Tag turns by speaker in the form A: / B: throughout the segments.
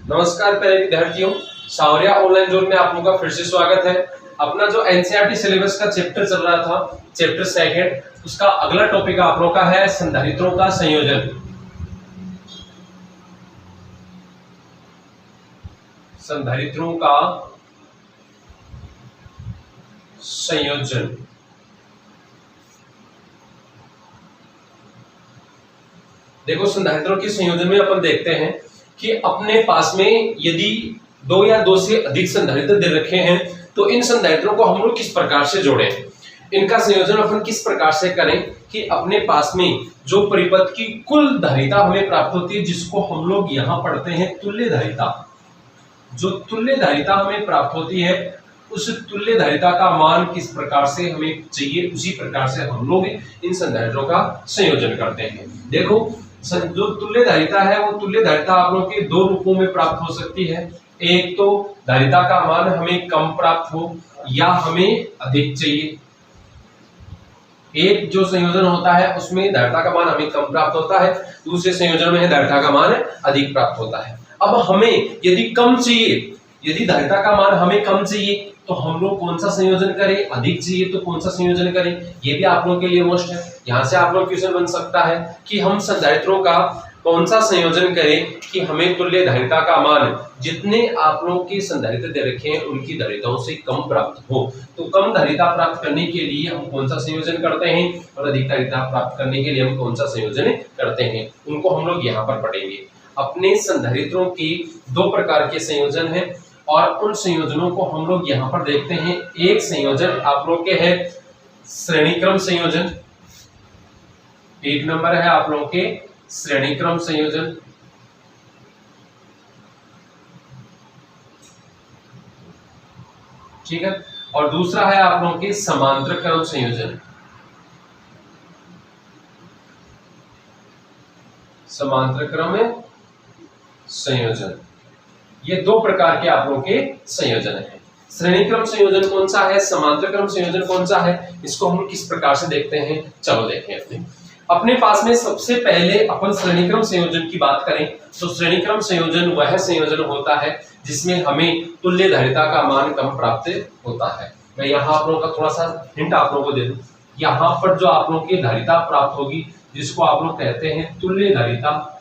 A: नमस्कार प्यारे विद्यार्थियों, सावरिया ऑनलाइन जोन में आप लोगों का फिर से स्वागत है। अपना जो एनसीईआरटी सिलेबस का चैप्टर चल रहा था, चैप्टर सेकंड, उसका अगला टॉपिक आप लोगों का है संधारित्रों का संयोजन। संधारित्रों का संयोजन। देखो, संधारित्रों के संयोजन में अपन देखते हैं कि अपने पास में यदि दो या दो से अधिक संधारित्र दे रखे हैं तो इन संधारित्रों को हम लोग किस प्रकार से जोड़ें, इनका संयोजन अपन किस प्रकार से करें कि अपने पास में जो परिपथ की कुल धारिता हमें प्राप्त होती है, जिसको हम लोग यहाँ पढ़ते हैं तुल्य धारिता। जो तुल्य धारिता हमें प्राप्त होती है, उस तुल्य धारिता का मान किस प्रकार से हमें चाहिए, उसी प्रकार से हम लोग इन संधारित्रों का संयोजन करते हैं। देखो, जो तुल्य धारिता है वो तुल्य धारिता आप लोगों के दो रूपों में प्राप्त हो सकती है। एक तो धारिता का मान हमें कम प्राप्त हो या हमें अधिक चाहिए। एक जो संयोजन होता है उसमें धारिता का मान हमें कम प्राप्त होता है, दूसरे संयोजन में धारिता का मान अधिक प्राप्त होता है। अब हमें यदि कम चाहिए, यदि धारिता का मान हमें कम चाहिए तो हम लोग कौन सा संयोजन करें, अधिक चाहिए तो कौन सा संयोजन करें, ये भी आप लोगों के लिए मोस्ट है। यहाँ से आप लोग क्वेश्चन बन सकता है कि हम संधारित्रों का कौन सा संयोजन करें कि हमें तुल्य धारिता का मान जितने आप लोगों के संधारित्र दे रखे हैं उनकी धारिताओं से कम प्राप्त हो। तो कम धारिता प्राप्त करने के लिए हम कौन सा संयोजन करते हैं और अधिक धारिता प्राप्त करने के लिए हम कौन सा संयोजन करते हैं, उनको हम लोग यहाँ पर पढ़ेंगे। अपने संधारित्रों के दो प्रकार के संयोजन हैं और उन संयोजनों को हम लोग यहाँ पर देखते हैं। एक संयोजन आप लोग के है श्रेणीक्रम संयोजन, एक नंबर है आप लोगों के श्रेणीक्रम संयोजन। ठीक है, और दूसरा है आप लोगों के समांतर क्रम संयोजन। समांतर क्रम संयोजन, ये दो प्रकार के आप लोगों के संयोजन हैं। श्रेणीक्रम संयोजन कौन सा है, समांतर क्रम संयोजन कौन सा है, इसको हम किस प्रकार से देखते हैं, चलो देखें। अपने पास में सबसे पहले अपन श्रेणीक्रम संयोजन की बात करें तो श्रेणीक्रम संयोजन वह संयोजन होता है जिसमें हमें तुल्य धारिता का मान कम प्राप्त होता है। मैं यहाँ आप लोगों का थोड़ा सा हिंट आप लोगों को दे दूं। यहाँ पर जो आप लोगों की धारिता प्राप्त होगी जिसको आप लोग कहते हैं तुल्य धारिता,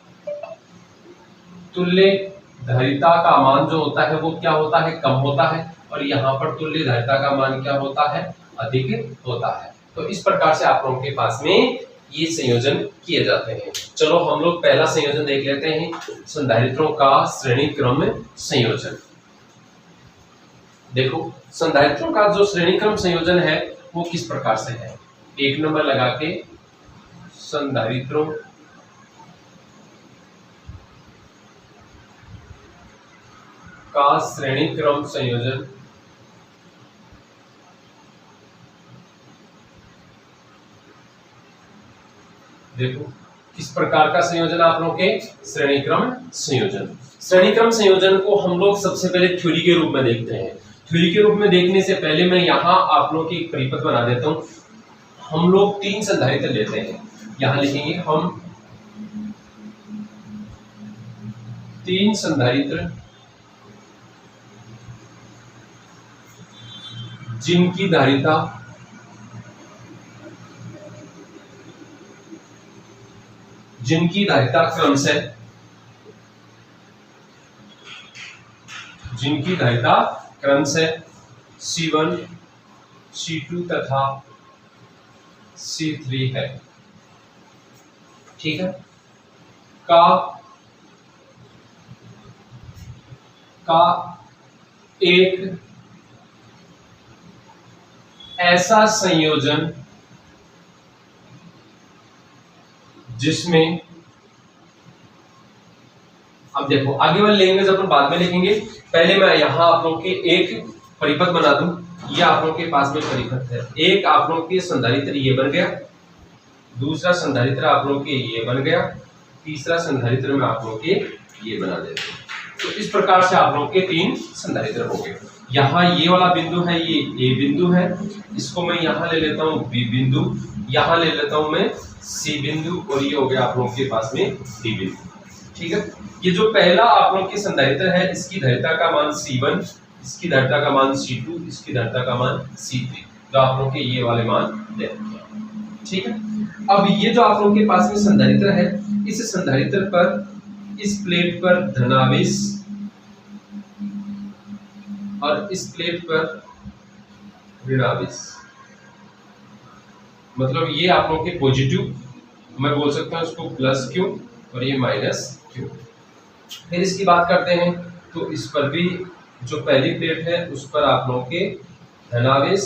A: तुल्य धारिता का मान जो होता है वो क्या होता है, कम होता है, और यहाँ पर तुल्य धारिता का मान क्या होता है, अधिक होता है। तो इस प्रकार से आप लोगों के पास में ये संयोजन किए जाते हैं। चलो हम लोग पहला संयोजन देख लेते हैं, संधारित्रों का श्रेणीक्रम संयोजन। देखो, संधारित्रों का जो श्रेणीक्रम संयोजन है वो किस प्रकार से है, एक नंबर लगा के संधारित्रों का श्रेणीक्रम संयोजन। देखो किस प्रकार का संयोजन आप लोगों के श्रेणीक्रम संयोजन। श्रेणीक्रम संयोजन को हम लोग सबसे पहले थ्योरी के रूप में देखते हैं। थ्योरी के रूप में देखने से पहले मैं यहाँ आप लोगों की एक परिपथ बना देता हूँ। हम लोग तीन संधारित्र लेते हैं, यहाँ लिखेंगे हम तीन संधारित्र जिनकी धारिता क्रमशः C1, C2 तथा C3 है। ठीक है, का एक ऐसा संयोजन जिसमें, अब देखो आगे वाली लैंग्वेज अपन बाद में लिखेंगे, पहले मैं यहां आप लोगों के एक परिपथ बना दूं। ये आप लोगों के पास में परिपथ है, एक आप लोगों के संधारित्र ये बन गया, दूसरा संधारित्र आप लोगों के ये बन गया, तीसरा संधारित्र में आप लोगों के ये बना देते हैं। तो इस प्रकार से आप लोगों के तीन संधारित्र हो गए। यहाँ ये वाला बिंदु है, ये ए बिंदु है, इसको मैं यहाँ ले लेता हूँ बी बिंदु, यहाँ ले लेता हूँ मैं सी बिंदु, और ये हो गया आप लोगों के पास में डी बिंदु। ठीक है। ये जो पहला आप लोग के संधारित्र है, इसकी धारिता का मान C1, इसकी धारिता का मान C2, इसकी धारिता का मान C3, जो आप लोग के ये वाले मान दे रखे हैं। ठीक है। अब ये जो आप लोग के पास में संधारित्र है, इस संधारित्र पर इस प्लेट पर धनावेश और इस प्लेट पर ऋणावेश, मतलब ये आप लोग के पॉजिटिव, मैं बोल सकता हूं इसको प्लस क्यू और ये माइनस क्यू। फिर इसकी बात करते हैं तो इस पर भी जो पहली प्लेट है उस पर आप लोगों के धनावेश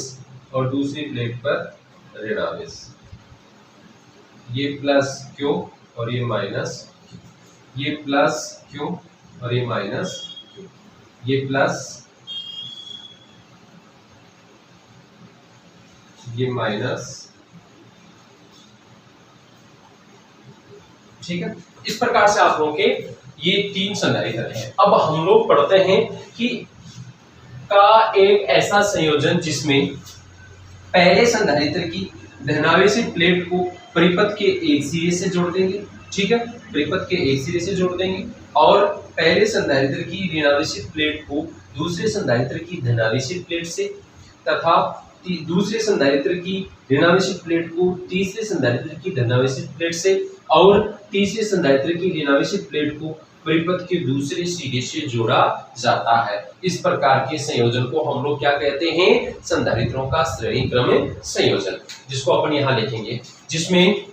A: और दूसरी प्लेट पर ऋणावेश, ये प्लस क्यू और ये माइनस क्यू, ये प्लस क्यू और ये माइनस क्यू, ये प्लस ये माइनस। ठीक है। इस प्रकार से आप लोगों के ये तीन संधारित्र हैं। अब हम लोग पढ़ते हैं कि का एक ऐसा संयोजन जिसमें पहले संधारित्र की धनावेशी प्लेट को परिपथ के एक सिरे से जोड़ देंगे। ठीक है, परिपथ के एक सिरे से जोड़ देंगे और पहले संधारित्र की ऋणावेशी प्लेट को दूसरे संधारित्र की धनावेशी प्लेट से तथा दूसरे संधारित्र की ऋणावेशी प्लेट को तीसरे संधारित्र की धनावेशी प्लेट से और तीसरे संधारित्र की ऋणावेशी प्लेट को परिपथ के दूसरे सिरे से जोड़ा जाता है। इस प्रकार के संयोजन को हम लोग क्या कहते हैं? संधारित्रों का श्रेणी क्रम संयोजन, जिसको अपन यहां लिखेंगे, जिसमें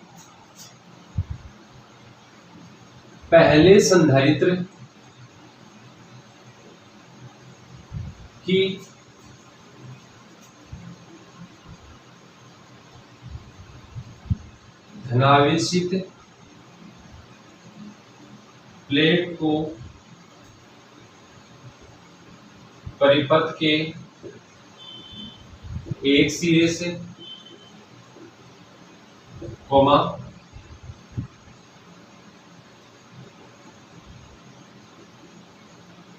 A: पहले संधारित्र की धनावेशित प्लेट को परिपथ के एक सिरे से कोमा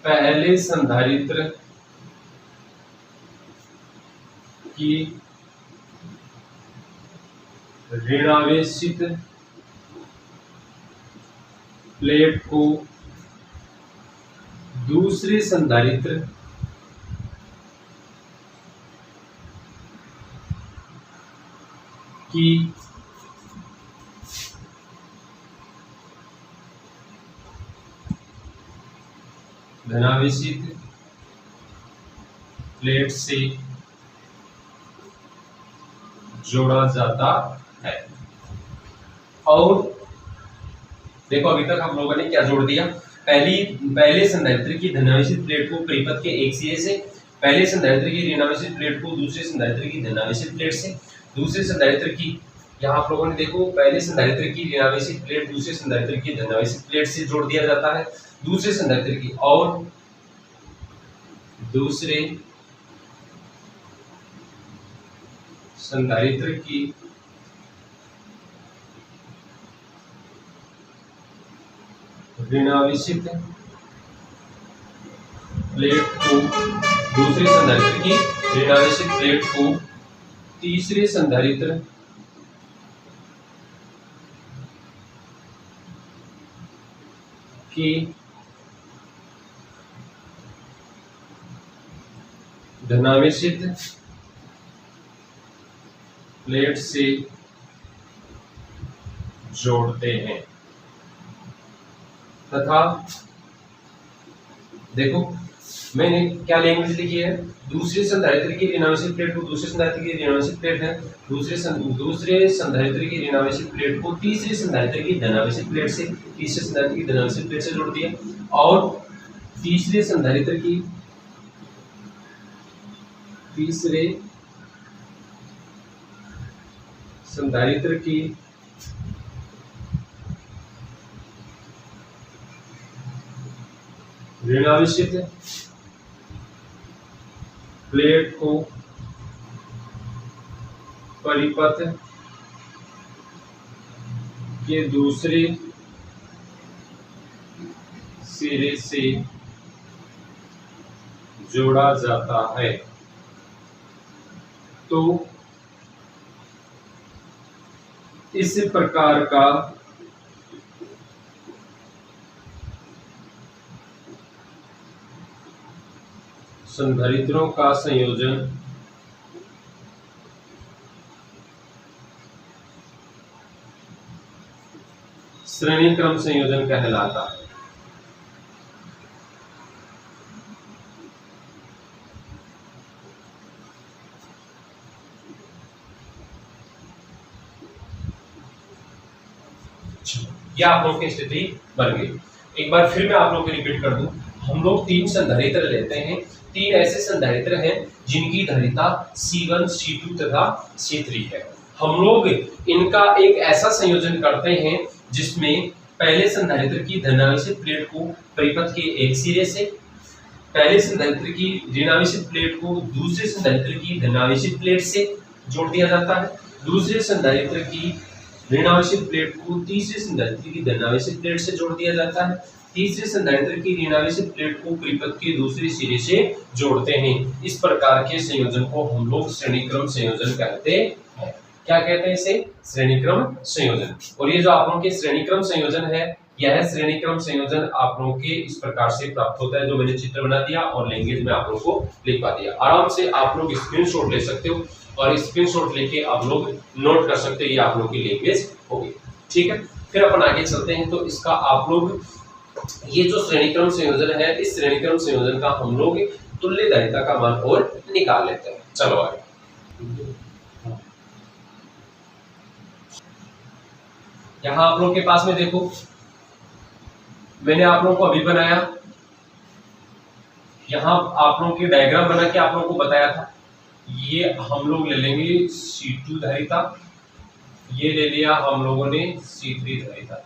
A: पहले संधारित्र की ऋणावेशित प्लेट को दूसरे संधारित्र की धनावेशित प्लेट से जोड़ा जाता है। और देखो अभी तक हम लोगों ने क्या जोड़ दिया? पहले संधारित्र की धनावेशित प्लेट को परिपथ के एक सिरे से, पहले संधारित्र की ऋणावेशित प्लेट को दूसरे संधारित्र की धनावेशित प्लेट से, दूसरे संधारित्र की, यहाँ आप लोगों ने देखो पहले संधारित्र की ऋणावेशित प्लेट दूसरे संधारित्र की धनावेशित प्लेट से जोड़ दिया जाता है, दूसरे संधारित्र की और दूसरे संधारित्र की ऋणावेशित प्लेट को दूसरे संधारित्र की ऋणावेशित प्लेट को तीसरे संधारित्र की धनावेशित प्लेट से जोड़ते हैं तथा देखो मैंने क्या लैंग्वेज लिखी है? दूसरे संधारित्र की ऋणावेशित प्लेट को दूसरे संधारित्र की ऋणावेशित प्लेट है, दूसरे संधारित्र की ऋणावेशित प्लेट को तीसरे संधारित्र की धनावेशित प्लेट से, तीसरे संधारित्र की धनावेशित प्लेट से जोड़ दिया और तीसरे संधारित्र की ऋणावेशित प्लेट को परिपथ के दूसरे सिरे से जोड़ा जाता है। तो इस प्रकार का संधारित्रों का संयोजन श्रेणी क्रम संयोजन कहलाता है। यह आप लोगों की स्थिति बन गई। एक बार फिर मैं आप लोगों को रिपीट कर दूं, हम लोग 3 संधारित्र लेते हैं। 3 ऐसे संधारित्र हैं जिनकी धारिता C1, C2 तथा C3 है। हम लोग इनका एक ऐसा संयोजन करते हैं जिसमें पहले संधारित्र की धनावेशित प्लेट को परिपथ के एक सिरे से, पहले संधारित्र की ऋणावेशित प्लेट को दूसरे संधारित्र की धनावेशित प्लेट से जोड़ दिया जाता है, दूसरे संधारित्र की ऋणावेशित प्लेट को तीसरे संधारित्र की धनावेशित प्लेट से जोड़ दिया जाता है, तीसरे संधारित्र की ऋणावेशित प्लेट को परिपथ के दूसरे सिरे से जोड़ते हैं। इस प्रकार के संयोजन को हम लोग श्रेणी क्रम संयोजन कहते हैं। क्या कहते हैं इसे? श्रेणी क्रम संयोजन। और ये जो आप लोगों के श्रेणी क्रम संयोजन है, यह श्रेणी क्रम संयोजन आप लोगों के इस प्रकार से प्राप्त होता है, जो मैंने चित्र बना दिया और लैंग्वेज में आप लोगों को लिखवा दिया। आराम से आप लोग स्क्रीनशॉट ले सकते हो और स्क्रीनशॉट लेके आप लोग नोट कर सकते हो, ये आप लोगों की लैंग्वेज होगी। ठीक है, फिर अपन आगे चलते हैं। तो इसका आप लोग ये जो श्रेणी क्रम संयोजन है, इस श्रेणी क्रम संयोजन का हम लोग तुल्य धारिता का मान और निकाल लेते हैं। चलो आगे। यहां आप लोगों के पास में देखो, मैंने आप लोगों को अभी बनाया, यहां आप लोगों के डायग्राम बना के आप लोगों को बताया था। ये हम लोग ले लेंगे C2 धारिता, ये ले लिया हम लोगों ने C3 धारिता।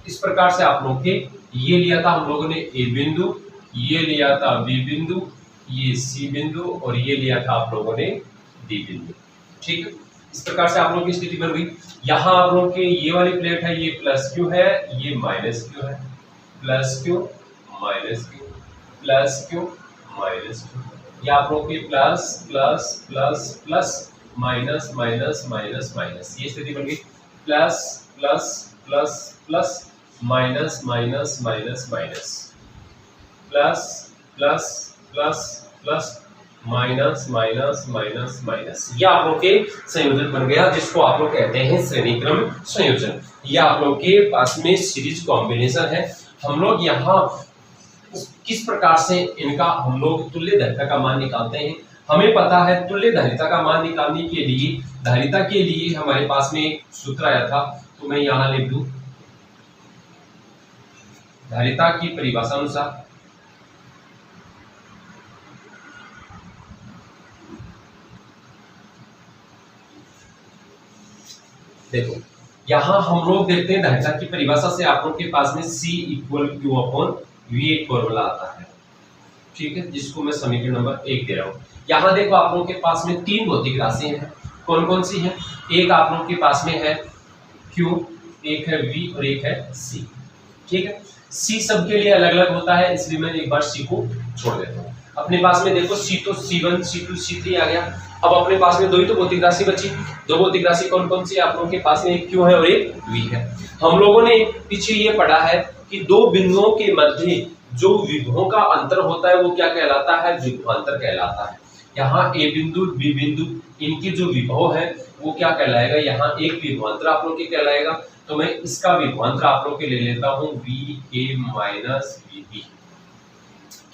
A: इस प्रकार से आप लोगों के ये लिया था हम लोगों ने A बिंदु, ये लिया था B बिंदु, ये C बिंदु और ये लिया था आप लोगों ने D बिंदु। ठीक है, इस प्रकार से आप लोगों की स्थिति बन गई। यहाँ आप लोगों के ये वाली प्लेट है, ये प्लस क्यू है, ये माइनस क्यू है, plus Q minus Q, plus Q minus Q, ये आप लोगों के plus plus plus plus minus minus minus minus, ये स्थिति बन गई। Plus plus plus plus minus minus minus minus, plus plus plus plus minus minus minus minus, ये आप लोग के संयोजन बन गया, जिसको आप लोग कहते हैं श्रेणी क्रम संयोजन। ये आप लोग के पास में सीरीज कॉम्बिनेशन है। हम लोग यहाँ किस प्रकार से इनका हम लोग तुल्य धारिता का मान निकालते हैं। हमें पता है तुल्य धारिता का मान निकालने के लिए, धारिता के लिए हमारे पास में एक सूत्र आया था, तो मैं यहाँ लिख दूं, धारिता की परिभाषा अनुसार देखो, यहां हम लोग देखते हैं धारिता की परिभाषा से आप लोग के पास में C equal Q upon V एक फॉर्मूला आता है। ठीक है, जिसको मैं समीकरण नंबर 1 दे रहा हूं। यहां देखो आप लोगों के पास में 3 भौतिक राशि हैं। कौन कौन सी है? एक आप लोगों के पास में है Q, एक है V और एक है C। ठीक है, C सबके लिए अलग अलग होता है, इसलिए मैं एक बार C को छोड़ देता हूँ। अपने पास में देखो C तो C1, C2, C3 आ गया। अब अपने पास में दो ही तो भौतिक राशि बची। दो भौतिक राशि कौन कौन सी? आप लोगों के पास में एक Q है और एक V है। हम लोगों ने पीछे ये पढ़ा है कि दो बिंदुओं के मध्य जो विभवों का अंतर होता है वो क्या कहलाता है? विभवांतर कहलाता है। यहाँ A बिंदु B बिंदु, इनकी जो विभव है वो क्या कहलाएगा? यहाँ एक विभवांतर आप लोग के कहलाएगा। तो मैं इसका विभवांतर आप लोग के ले लेता हूँ VA माइनस VB।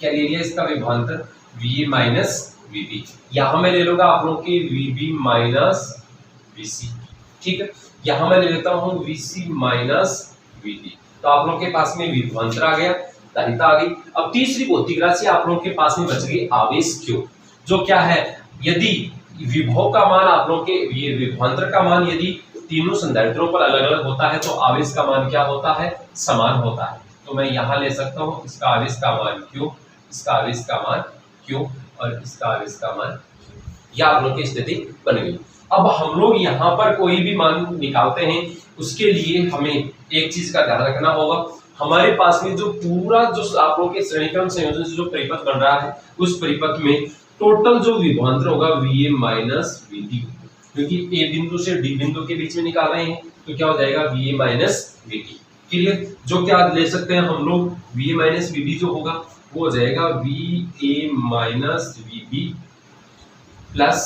A: क्या ले लिया इसका विभवांतर? VA minus VB। यहाँ मैं ले लूंगा आप लोग के VB माइनस VC। ठीक है, यहाँ मैं ले लेता हूँ VC माइनस VD। तो आप लोग के पास में विभवांतर आ गया, धारिता आ गई। अब तीसरी भौतिक राशि आप लोग के पास में बच गई आवेश Q, जो क्या है? यदि विभव का मान आप लोग के, ये विभवांतर का मान यदि तीनों संधारित्रों पर अलग अलग होता है तो आवेश का मान क्या होता है? समान होता है। तो मैं यहाँ ले सकता हूँ इसका आवेश का मान Q, इसका आवेश का मान Q और इसका आवेश का मान Q। यह आप लोग की स्थिति बन गई। अब हम लोग यहाँ पर कोई भी मान निकालते हैं, उसके लिए हमें एक चीज का ध्यान रखना होगा। हमारे पास में जो पूरा जो आप लोग के श्रेणीक्रम संयोजन से जो परिपथ बन रहा है, उस परिपथ में टोटल जो विभवांतर होगा VA माइनस VD, क्योंकि A बिंदु से D बिंदु के बीच में निकाल रहे हैं तो क्या हो जाएगा? VA minus VD। क्लियर? जो क्या ले सकते हैं हम लोग? VA माइनस VD जो होगा वो हो जाएगा V A minus V B plus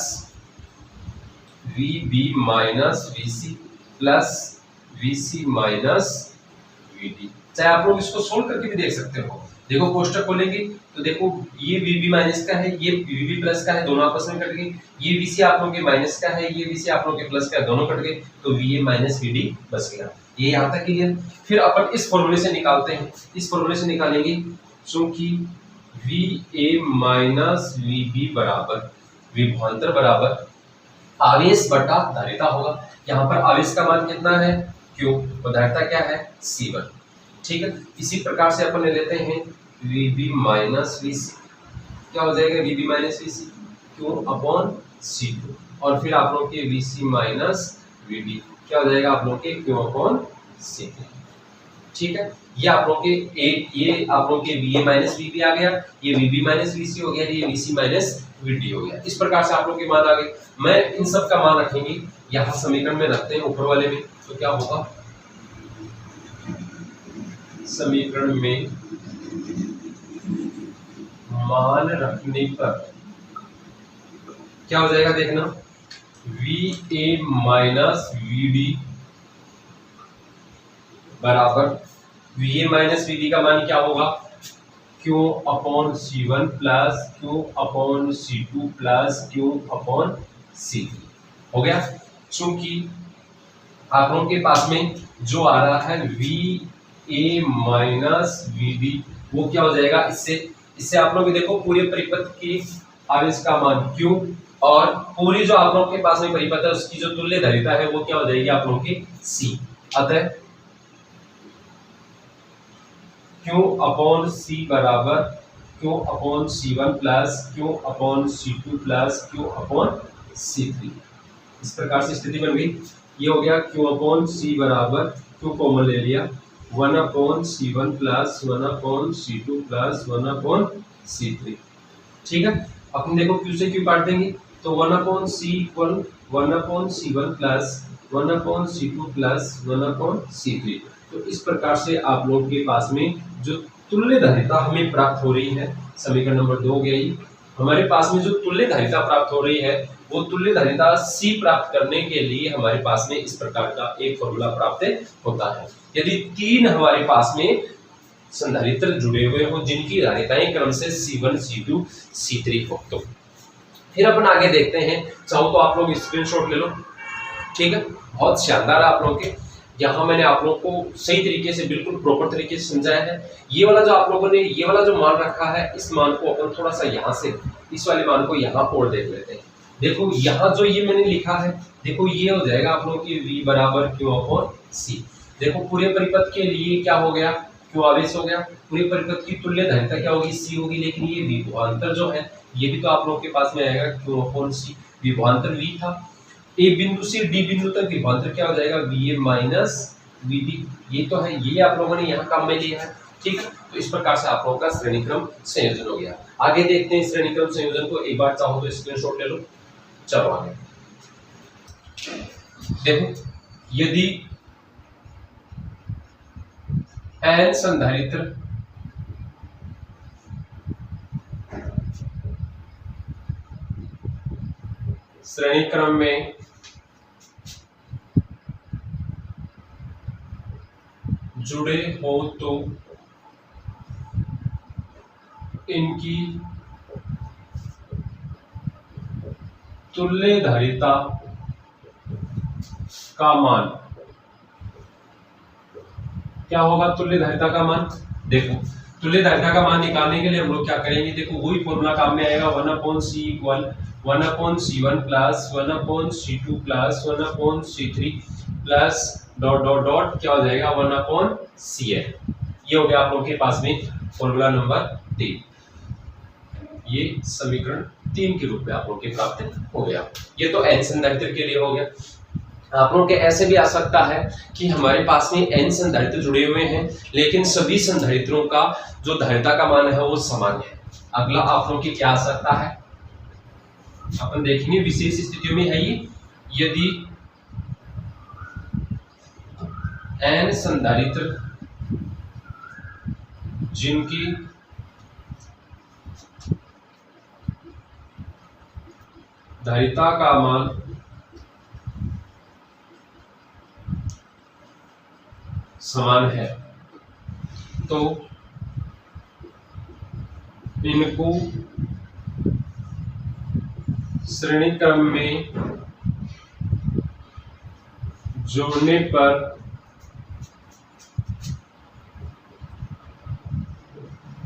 A: V B minus V C plus V C minus V D. चाहे आप लोग इसको सोल्व करके भी देख सकते हो। देखो कोष्टक खोलेंगे तो देखो ये वी बी माइनस का है, ये वी बी प्लस का है, दोनों आपस में कट गए। ये वी सी आप लोग के माइनस का है, ये वी सी आप लोग के प्लस का है, दोनों कट गए, तो V A minus V D बच गया। ये यहाँ तक क्लियर। फिर अपन इस फॉर्मूले से निकालते हैं। इस फॉर्मूले से निकालेंगे क्योंकि V A minus V B बराबर विभवांतर बराबर आवेश बटा धारिता होगा। यहाँ पर आवेश का मान कितना है क्यू, और धारिता क्या है C1। ठीक है, इसी प्रकार से अपन ले लेते हैं VB माइनस VC, क्या हो जाएगा VB minus VC Q upon C2, और फिर आप लोग के VC माइनस VD क्या हो जाएगा आप लोग के क्यू अपॉन C3। ठीक है, ये आप लोग के ये आप लोग के VA माइनस VB आ गया, ये VB माइनस VC हो गया, ये VC माइनस VD हो गया। इस प्रकार से आप लोग के मान आ गए। मैं इन सब का मान रखेंगे यहाँ समीकरण में रखते हैं ऊपर वाले में, तो क्या होगा समीकरण में मान रखने पर क्या हो जाएगा देखना, VA माइनस VD बराबर VA माइनस VD का मान क्या होगा Q upon C1 plus Q upon C2 plus Q upon C3 हो गया। चूंकि आप लोगों के पास में जो आ रहा है VA माइनस VD वो क्या हो जाएगा, इससे आप लोग देखो पूरे परिपथ की आवेश का मान Q और पूरी जो आप लोगों के पास में परिपथ है उसकी जो तुल्य धारिता है वो क्या हो जाएगी आप लोगों की C। अतः Q अपॉन C बराबर Q upon C1 plus Q upon C2 plus Q upon C3। इस प्रकार से स्थिति बन गई। ये हो गया Q अपॉन C बराबर Q कॉमन ले लिया 1 upon C1 plus 1 upon C2 plus 1 upon C3। ठीक है, अपन देखो Q से Q काट देंगे तो 1 upon C equal 1 upon C1 plus 1 upon C2 plus 1 upon C3। तो इस प्रकार से आप लोग के पास में जो तुल्य धारिता हमें प्राप्त हो रही है, समीकरण नंबर 2 हो गया। हमारे पास में जो तुल्य धारिता प्राप्त हो रही है वो तुल्य धारिता C प्राप्त करने के लिए हमारे पास में इस प्रकार का एक फॉर्मूला प्राप्त होता है। यदि तीन हमारे पास में संधारित्र जुड़े हुए हो जिनकी धारिताएं क्रम से C1, C2, C3 हो, तो फिर अपन आगे देखते हैं। चाहो तो आप लोग स्क्रीनशॉट ले लो। ठीक है, बहुत शानदार आप लोग के यहाँ मैंने आप लोगों को सही तरीके से बिल्कुल प्रॉपर तरीके से समझाया है। ये वाला जो आप लोगों ने ये वाला जो मान रखा है इस मान को अपन थोड़ा सा यहाँ से इस वाले मान को यहाँ और देख लेते हैं। देखो यहाँ जो ये मैंने लिखा है, देखो ये हो जाएगा आप लोगों की V बराबर Q अपॉन C। देखो पूरे परिपथ के लिए क्या हो गया, Q आवेश हो गया, पूरे परिपथ की तुल्य धारिता क्या होगी C होगी, लेकिन ये विभवांतर जो है ये भी तो आप लोगों के पास में आएगा Q अपॉन C। विभवांतर V था, ए बिंदु से डी बिंदु तक विभवांतर क्या हो जाएगा VA माइनस VD। ये तो है, ये आप लोगों ने यहाँ काम में लिया है। ठीक है, तो इस प्रकार से आप लोगों का श्रेणी क्रम संयोजन हो गया। आगे देखते हैं श्रेणी क्रम संयोजन को, एक बार चाहो तो स्क्रीनशॉट ले लो। चलो आगे देखो, यदि n संधारित्र श्रेणी क्रम में जुड़े हो तो इनकी तुल्य धारिता का मान क्या होगा। तुल्य धारिता का मान देखो, तुल्य धारिता का मान निकालने के लिए हम लोग क्या करेंगे, देखो वही फॉर्मूला काम में आएगा 1 upon C equal 1 upon C1 plus 1 upon C2 plus 1 upon C3 plus dot dot dot क्या हो जाएगा 1 अपॉन Cn। ये हो गया आप लोगों के पास में फॉर्मूला नंबर 3। ये समीकरण 3 के रूप में आप लोग के प्राप्त हो गया। ये तो n संधारित्र के लिए हो गया। आप लोग के ऐसे भी आ सकता है कि हमारे पास में n संधारित्र जुड़े हुए हैं लेकिन सभी संधारित्रों का जो धारिता का मान है वो समान है। अगला आप लोग की क्या आ सकता है, अपन देखेंगे विशेष स्थितियों में है ये, यदि n संधारित्र जिनकी धारिता का मान समान है तो इनको श्रेणी क्रम में जोड़ने पर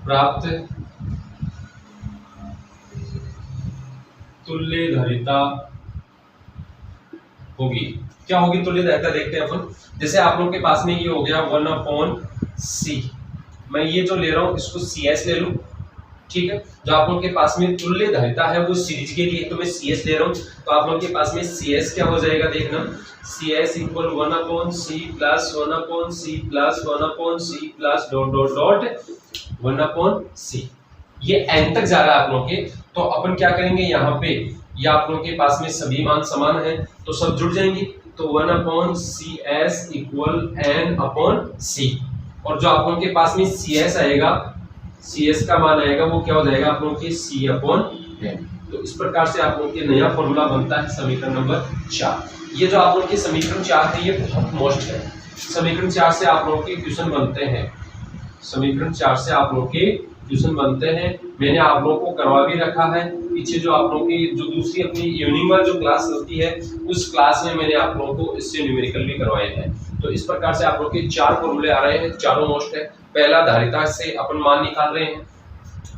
A: प्राप्त तुल्य धारिता होगी। क्या होगी तुल्य धारिता, देखते हैं अपन। जैसे आप लोगों के पास में ये हो गया 1/c, मैं ये जो ले रहा हूं इसको cs ले लूं, ठीक है। जो आप लोगों के पास में तुल्य धारिता है वो सीरीज के लिए तो मैं cs ले रहा हूं, तो आप लोगों के पास में cs क्या हो जाएगा, देखना cs equal 1/c plus 1/c plus 1/c plus dot dot dot 1/c। ये n तक जा रहा है आप लोगों के, तो अपन क्या करेंगे यहाँ पे, ये आप लोगों के पास में सभी मान समान है तो सब जुड़ जाएंगे, तो 1/cs इक्वल n/c। और जो आप लोगों के पास में cs आएगा, cs का मान आएगा वो क्या हो जाएगा आप लोगों के c/n। तो इस प्रकार से आप लोगों के नया फॉर्मूला बनता है समीकरण नंबर 4। ये जो आप लोगों के समीकरण 4 है ये बहुत मोस्ट है। समीकरण 4 से आप लोगों के क्वेश्चन बनते हैं, समीकरण 4 से आप लोगों के क्वेश्चन बनते हैं। मैंने आप लोगों को करवा भी रखा है पीछे, जो आप लोगों की जो दूसरी अपनी इवनिंग वाली जो क्लास होती है उस क्लास में मैंने आप लोगों को इससे न्यूमेरिकल भी करवाए हैं। तो इस प्रकार से आप लोग के 4 फॉर्मूले आ रहे हैं, चारों मोस्ट है। पहला धारिता से अपन मान निकाल रहे हैं,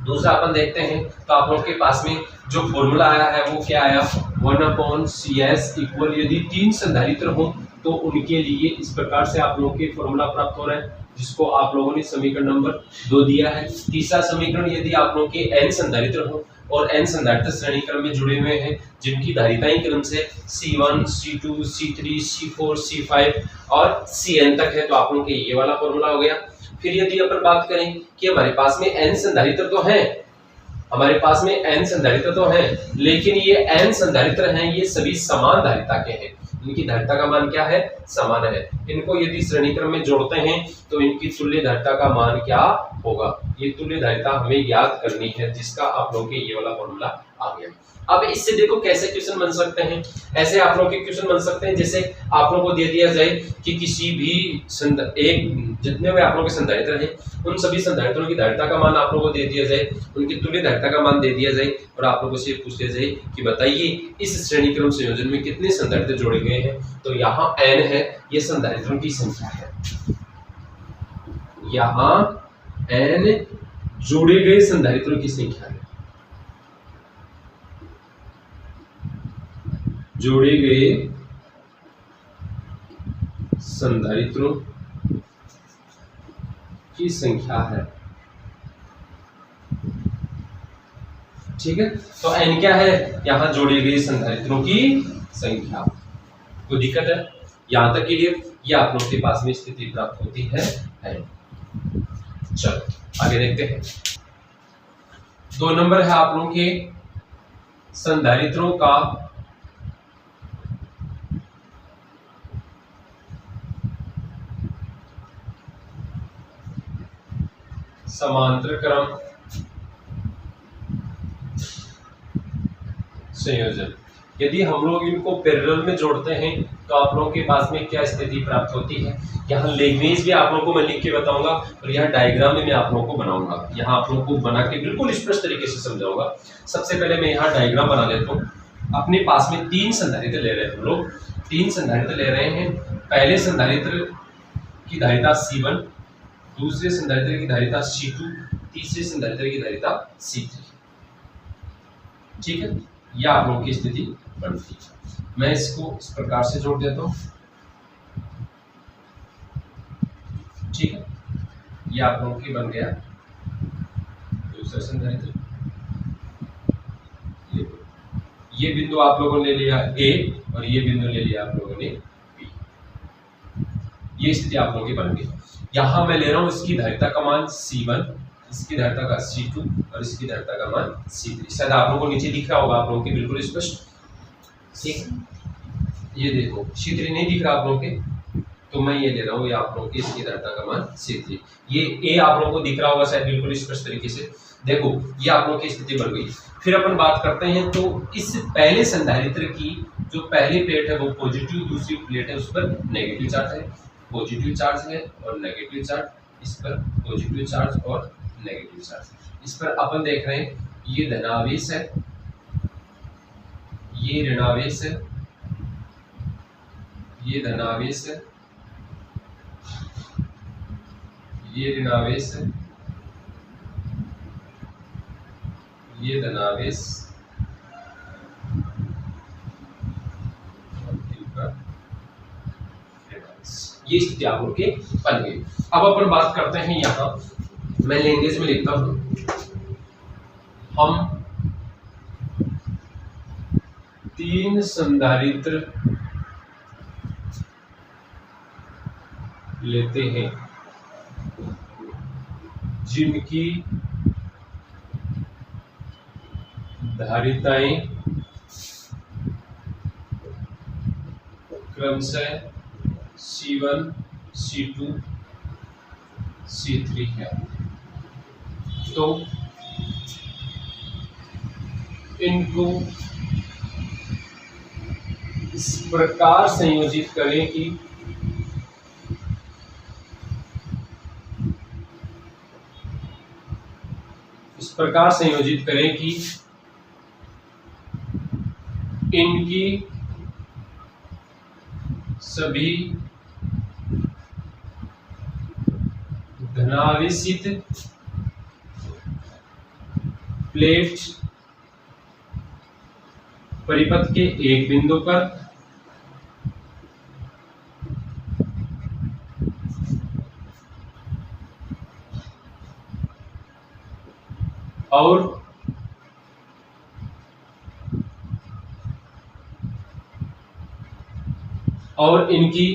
A: दूसरा अपन देखते हैं तो आप लोग के पास में जो फॉर्मूला आया है वो क्या आया, 1/cs इक्वल, यदि 3 संधारित्र हो तो उनके लिए इस प्रकार से आप लोगों के फॉर्मूला प्राप्त हो रहा है, जिसको आप लोगों ने समीकरण नंबर 2 दिया है। तीसरा समीकरण, यदि आप लोगों के n संधारित्र हो और n संधारित्र श्रेणी क्रम में जुड़े हुए हैं जिनकी धारिताएं क्रम से C1, C2, C3, C4, C5 और Cn तक है, तो आप लोगों के ये वाला फॉर्मूला हो गया। फिर यदि अपन बात करें कि हमारे पास में n संधारित्र तो हैं, हमारे पास में n संधारित्र तो हैं, लेकिन ये n संधारित्र हैं ये सभी समान धारिता के हैं, इनकी धारिता का मान क्या है, समान है। इनको यदि श्रेणी क्रम में जोड़ते हैं तो इनकी तुल्य धारिता का मान क्या होगा, ये तुल्य धारिता हमें याद करनी है, जिसका आप लोगों के ये वाला फॉर्मूला आ गया। अब इससे देखो कैसे क्वेश्चन बन सकते हैं, ऐसे आप लोगों के क्वेश्चन बन सकते हैं जैसे आप लोगों को दे दिया जाए कि किसी भी एक जितने भी आप लोगों के संधारित्र हैं उन सभी संधारित्रों की धारिता का मान आप लोगों को दे दिया जाए, उनकी तुल्य धारिता का मान दे दिया जाए और आप लोगों से पूछ लिया जाए कि बताइए इस श्रेणी क्रम संयोजन में कितने संधारित्र जोड़े गए हैं, तो यहाँ n है, ये संधारित्रों की संख्या है, यहाँ n जोड़े गए संधारित्रों की संख्या है, जोड़े गए संधारित्रों की संख्या है, ठीक है। तो n क्या है, यहां जोड़े गए संधारित्रों की संख्या। कोई दिक्कत है यहां तक के लिए, ये आप लोगों के पास में स्थिति प्राप्त होती है। चलो आगे देखते हैं। 2 नंबर है आप लोगों के संधारित्रों का समांतर क्रम संयोजन। यदि हम लोग इनको पैरेलल में जोड़ते हैं तो आप लोगों के पास में क्या स्थिति प्राप्त होती है। यहाँ लैंग्वेज भी आप लोगों को मैं लिख के बताऊंगा और यहाँ डायग्राम में मैं आप लोगों को बनाऊंगा, यहाँ आप लोगों को बना के बिल्कुल स्पष्ट तरीके से समझाऊंगा। सबसे पहले मैं यहाँ डायग्राम बना लेता हूँ। अपने पास में 3 संधारित्र ले रहे हैं, हम लोग 3 संधारित्र ले रहे हैं। पहले संधारित्र की धारिता C1, दूसरे संधारित्र की धारिता C2, तीसरे संधारित्र की धारिता C3, ठीक है। यह आप लोगों की स्थिति बनती है। मैं इसको इस प्रकार से जोड़ देता हूं, ठीक है। यह आप लोगों की बन गया दूसरा संधारित्र। ये बिंदु आप लोगों ने ले लिया A और ये बिंदु ले लिया आप लोगों ने B। ये स्थिति आप लोगों की बन गई। यहां मैं ले रहा हूं इसकी धारिता का मान C1, इसकी धारिता का C2 और इसकी धारिता का मान C3। शायद आप लोगों को नीचे दिख रहा होगा आप लोगों के बिल्कुल स्पष्ट, ठीक। ये देखो C3 नहीं दिख रहा आप लोगों के, तो मैं ये ले रहा हूँ, ये आप लोगों की इसकी धारिता का मान C3। ये ए आप लोगों को दिख रहा होगा शायद बिल्कुल स्पष्ट तरीके से। देखो ये आप लोगों की स्थिति बन गई। फिर अपन बात करते हैं, तो इस पहले संधारित्र की जो पहली प्लेट है वो पॉजिटिव, दूसरी प्लेट है उस पर नेगेटिव चार्ज है, पॉजिटिव चार्ज है और नेगेटिव चार्ज, इस पर पॉजिटिव चार्ज और नेगेटिव चार्ज। इस पर अपन देख रहे हैं ये धनावेश है, ये ऋणावेश है, ये धनावेश है, ये ऋणावेश है, ये धनावेश, ये स्थिति आप लोग के बन गई। अब अपन बात करते हैं, यहां मैं लैंग्वेज में लिखता हूं, हम 3 संधारित्र लेते हैं जिनकी धारिताएं क्रमशः C1, C2, C3 है। तो इनको इस प्रकार संयोजित करें कि इनकी सभी धनावेशित प्लेट परिपथ के एक बिंदु पर और इनकी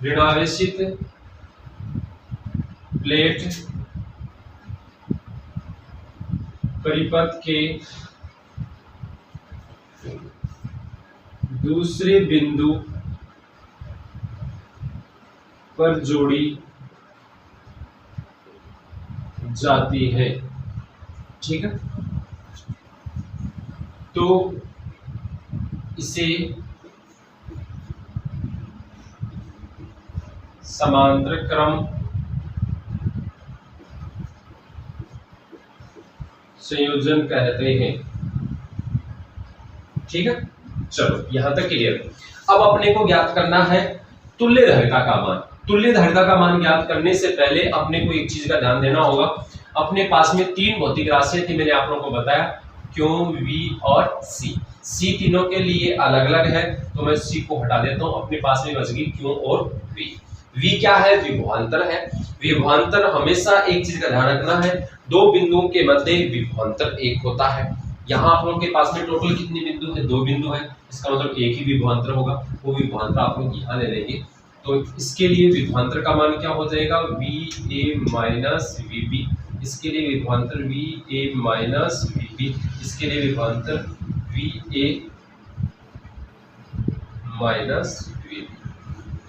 A: ऋणावेशित प्लेट परिपथ के दूसरे बिंदु पर जोड़ी जाती है। ठीक है, तो इसे समांतर क्रम संयोजन कहते हैं। ठीक है, चलो यहां तक क्लियर। अब अपने को ज्ञात करना है तुल्य धारिता का मान। तुल्य धारिता का मान ज्ञात करने से पहले अपने को एक चीज का ध्यान देना होगा। अपने पास में 3 भौतिक राशियां थी, मैंने आप लोगों को बताया Q, V और C। C तीनों के लिए अलग अलग है, तो मैं C को हटा देता हूं, अपने पास में बच गई Q और V। V क्या है? विभवांतर है। विभवांतर हमेशा एक चीज का ध्यान रखना है, 2 बिंदुओं के मध्य विभवांतर 1 होता है। यहाँ आप लोगों के पास में टोटल कितने बिंदु है? 2 बिंदु है, इसका मतलब एक ही विभवांतर होगा। वो विभवांतर आप लोग यहाँ ले लेंगे, तो इसके लिए विभवांतर का मान क्या हो जाएगा? VA minus VB। इसके लिए विभवांतर VA माइनस VB। इसके लिए विभवांतर VA माइनस VB।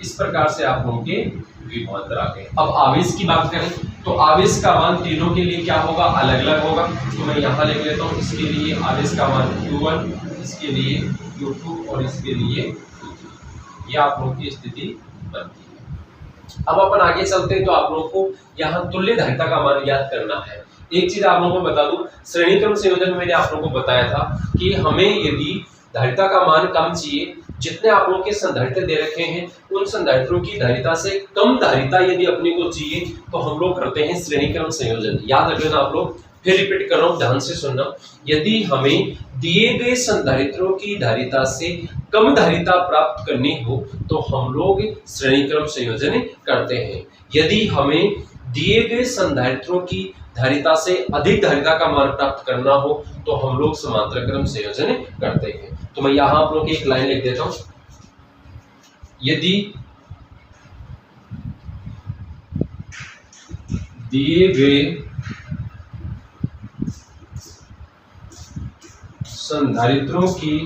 A: इस प्रकार से आप लोगों के विभवांतर आ गए। अब आवेश की बात करें तो आवेश का मान तीनों के लिए क्या होगा? अलग अलग होगा। तो मैं यहाँ लिख लेता हूँ, इसके लिए आवेश का मान Q1, इसके लिए Q2 और इसके लिए Q3। ये आप लोगों की स्थिति बनती है। अब अपन आगे चलते हैं, तो आप लोगों को यहाँ तुल्य धारिता का मान ज्ञात करना है। एक चीज आप लोगों को बता दूं, श्रेणी क्रम संयोजन में मैंने आप लोगों को बताया था कि हमें यदि धारिता का मान कम चाहिए, जितने आप लोगों के संधारित्र दे रखे हैं उन संधारित्रों की धारिता से कम धारिता यदि अपने को चाहिए तो हम लोग करते हैं श्रेणी क्रम संयोजन। याद रख लेना आप लोग, फिर रिपीट कर रहा हूं, ध्यान से सुनना। यदि हमें दिए गए संधारित्रों की धारिता से कम धारिता प्राप्त करनी हो तो हम लोग श्रेणी क्रम संयोजन करते हैं। यदि हमें दिए गए संधारित्रों की धारिता से अधिक धारिता का मान प्राप्त करना हो तो हम लोग समांतर क्रम संयोजन करते हैं। तो मैं यहां आप लोग की एक लाइन लिख देता हूं, यदि दिए गए संधारित्रों की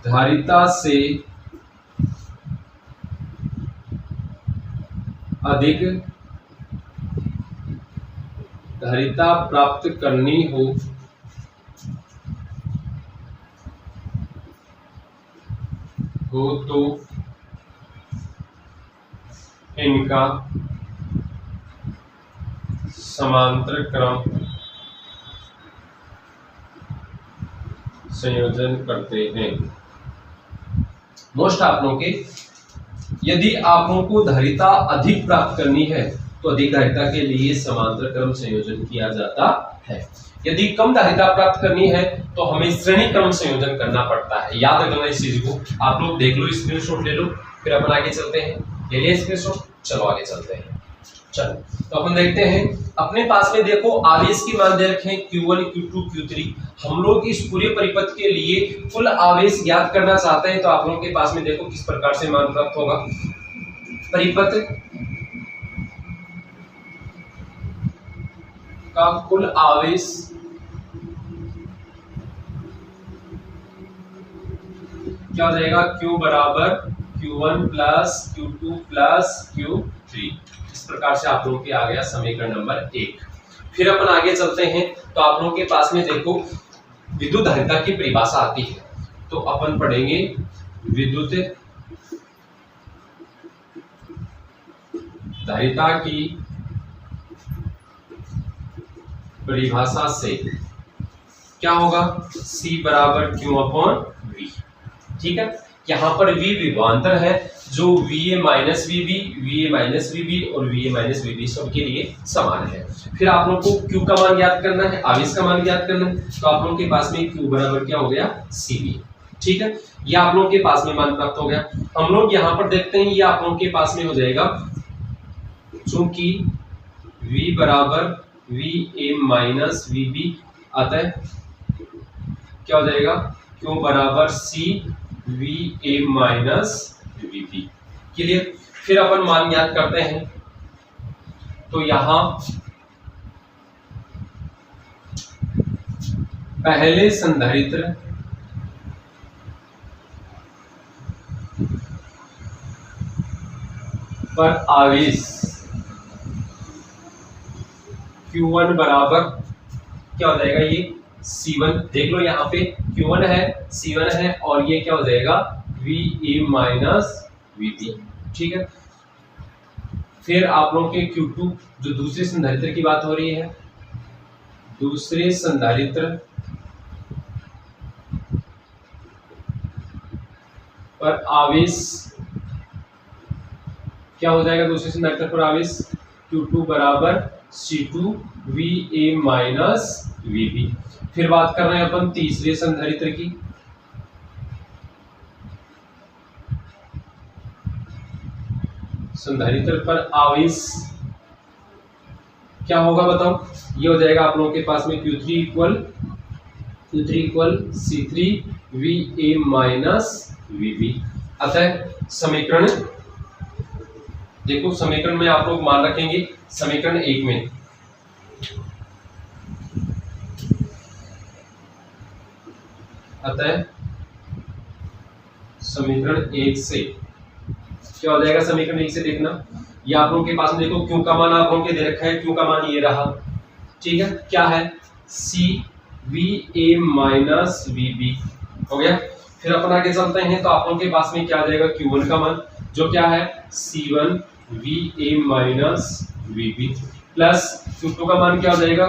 A: धारिता से अधिक धारिता प्राप्त करनी हो तो इनका समांतर क्रम संयोजन करते हैं। मोस्ट आप लोगों के, यदि आप लोगों को धारिता अधिक प्राप्त करनी है तो अधिक धारिता के लिए समांतर क्रम संयोजन किया जाता है। यदि कम धारिता प्राप्त करनी है तो हमें श्रेणी क्रम संयोजन करना पड़ता है। याद रखना इस चीज को, आप लोग देख लो, स्क्रीनशॉट ले लो, फिर अपन आगे चलते हैं। ले लिया स्क्रीनशॉट, चलो आगे चलते हैं। चलो तो अपन देखते हैं, अपने पास में देखो आवेश की मान दे रखे हैं Q1 Q2 Q3। हम लोग इस पूरे परिपथ के लिए कुल आवेश ज्ञात करना चाहते हैं, तो आप लोगों के पास में देखो किस प्रकार से मान प्राप्त होगा। परिपथ का कुल आवेश क्या हो जाएगा, Q बराबर Q1 plus Q2 plus Q3। इस प्रकार से आप लोगों के आ गया समीकरण नंबर 1। फिर अपन आगे चलते हैं, तो आप लोगों के पास में देखो विद्युत धारिता की परिभाषा आती है, तो अपन पढ़ेंगे विद्युत धारिता की परिभाषा से क्या होगा, C बराबर Q अपॉन V। ठीक है, यहाँ पर V विभवांतर है, जो VA minus VB, VA minus VB और VA माइनस VB सबके लिए समान है। फिर आप लोग को Q का मान ज्ञात करना है, आवेश का मान ज्ञात करना है, तो आप लोगों के पास में Q बराबर क्या हो गया, CB। ठीक है, ये आप लोगों के पास में मान प्राप्त हो गया। हम लोग यहाँ पर देखते हैं, ये आप लोगों के पास में हो जाएगा, चूंकि V बराबर VA माइनस VB, अतः क्या हो जाएगा, Q बराबर C VA minus VB। Clear. फिर अपन मान ज्ञात करते हैं, तो यहां पहले संधारित्र पर आवेश Q1 बराबर क्या हो जाएगा, ये C1। देख लो यहाँ पे Q1 है, C1 है, और ये क्या हो जाएगा, VA माइनस VB। ठीक है, फिर आप लोगों के Q2, जो दूसरे संधारित्र की बात हो रही है, दूसरे संधारित्र पर आवेश क्या हो जाएगा, दूसरे संधारित्र पर आवेश Q2 बराबर C2 VA माइनस VB। फिर बात कर रहे हैं अपन तीसरे संधारित्र की, संधारित्र पर आवेश क्या होगा बताओ, ये हो जाएगा आप लोगों के पास में Q3 equal C3 VA minus VB। अतः समीकरण देखो, समीकरण में आप लोग मान रखेंगे, समीकरण 1 में अतः समीकरण 1 से क्या हो जाएगा, समीकरण 1 से देखना, ये आप लोगों के पास में देखो Q का मान आप लोगों के दे रखा है, Q का मान ये रहा। ठीक है, क्या है, C VA माइनस VB हो गया। फिर अपन आगे चलते हैं, तो आप लोगों के पास में क्या आ जाएगा, Q1 का मान जो क्या है, C1 VA minus VB, plus Q2 का मान क्या हो जाएगा,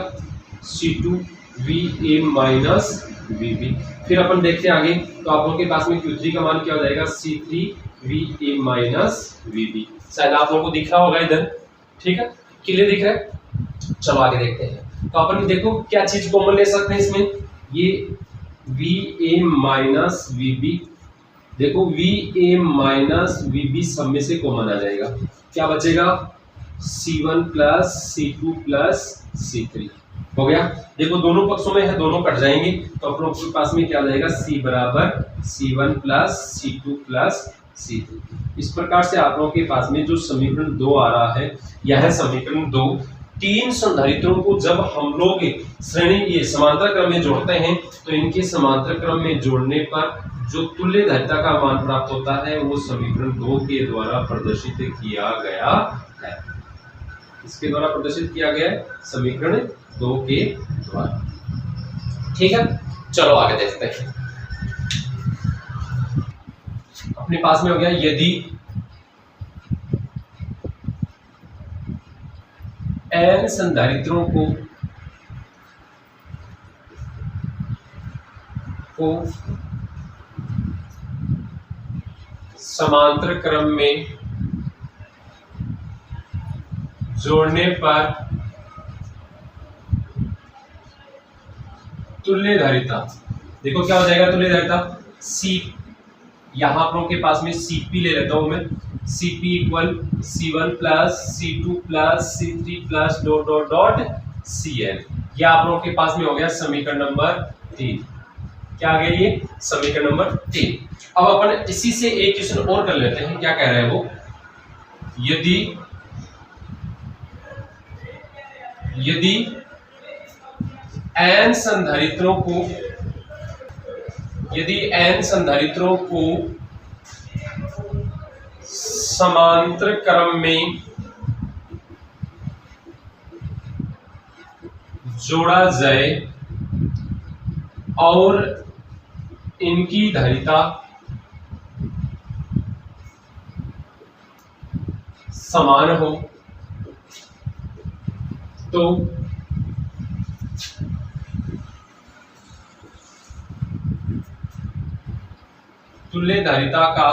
A: C2 VA माइनस VB। फिर अपन देखते हैं आगे, तो आप लोगों के पास में Q3 का मान क्या हो जाएगा, C3 VA माइनस VB। शायद आप लोगों को दिख रहा होगा इधर। ठीक है, क्लियर दिख रहा है। चलो आगे देखते हैं, तो अपन देखो क्या चीज कॉमन ले सकते हैं इसमें, ये VA माइनस VB, देखो VA माइनस VB सब में से कॉमन आ जाएगा, क्या बचेगा, C1 plus C2 plus C3 हो गया। देखो दोनों पक्षों में है, दोनों कट जाएंगे, तो अपन के पास में क्या आ जाएगा, C बराबर C1 plus C2 plus C3। इस प्रकार से आप लोगों के पास में जो समीकरण 2 आ रहा है, यह है समीकरण 2। तीन संधारित्रों को जब हम लोग श्रेणी ये समांतर क्रम में जोड़ते हैं तो इनके समांतर क्रम में जोड़ने पर जो तुल्य धारिता का मान प्राप्त होता है वो समीकरण 2 के द्वारा प्रदर्शित किया गया है। इसके द्वारा प्रदर्शित किया गया है समीकरण 2 के द्वारा। ठीक है, चलो आगे देखते हैं। अपने पास में हो गया यदि n संधारित्रों को समांतर क्रम में जोड़ने पर तुल्य धारिता, देखो क्या हो जाएगा तुल्य धारिता, सी, यहां आप लोगों के पास में Cp ले लेता हूं मैं, Cp equal C1 plus C2 plus C3 plus dot dot dot Cn। यह आप लोगों के पास में हो गया समीकरण नंबर 3। क्या आ गया ये समीकरण नंबर 3। अब अपन इसी से एक क्वेश्चन और कर लेते हैं। क्या कह रहे हैं वो, यदि n संधारित्रों को समांतर क्रम में जोड़ा जाए और इनकी धारिता समान हो तो तुल्य धारिता का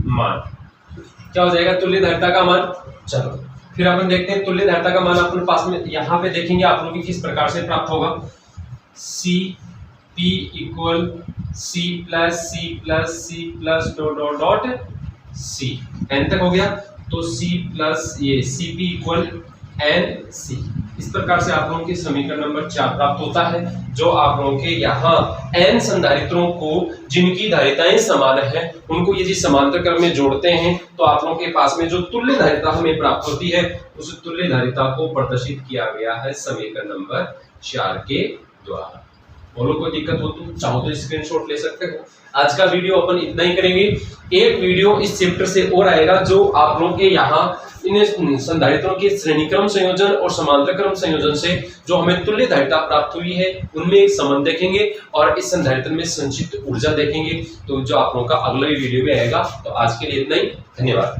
A: मान क्या हो जाएगा, तुल्य धारिता का मान। चलो फिर अपन देखते हैं तुल्य धारिता का मान अपने पास में यहां पे देखेंगे आप लोगों की किस प्रकार से प्राप्त होगा। Cp equal C plus dot dot dot C, n तक हो गया तो C प्लस ये Cp इक्वल NC। इस प्रकार से आप लोगों के समीकरण नंबर 4 प्राप्त होता है, जो आप लोगों के यहाँ n संधारित्रों को जिनकी धारिताएं समान है उनको यदि समांतर क्रम में जोड़ते हैं तो आप लोगों के पास में जो तुल्य धारिता हमें प्राप्त होती है उस तुल्य धारिता को प्रदर्शित किया गया है समीकरण नंबर 4 के द्वारा। बोलो कोई दिक्कत हो तो चाहो तो स्क्रीनशॉट ले सकते हो। आज का वीडियो अपन इतना ही करेंगे। एक वीडियो इस चैप्टर से और आएगा जो आप लोगों के यहाँ इन संधारित्रों के श्रेणीक्रम संयोजन और समांतर क्रम संयोजन से जो हमें तुल्य धारिता प्राप्त हुई है उनमें एक संबंध देखेंगे और इस संधारित्र में संचित ऊर्जा देखेंगे। तो जो आप लोगों का अगला वीडियो में आएगा। तो आज के लिए इतना ही, धन्यवाद।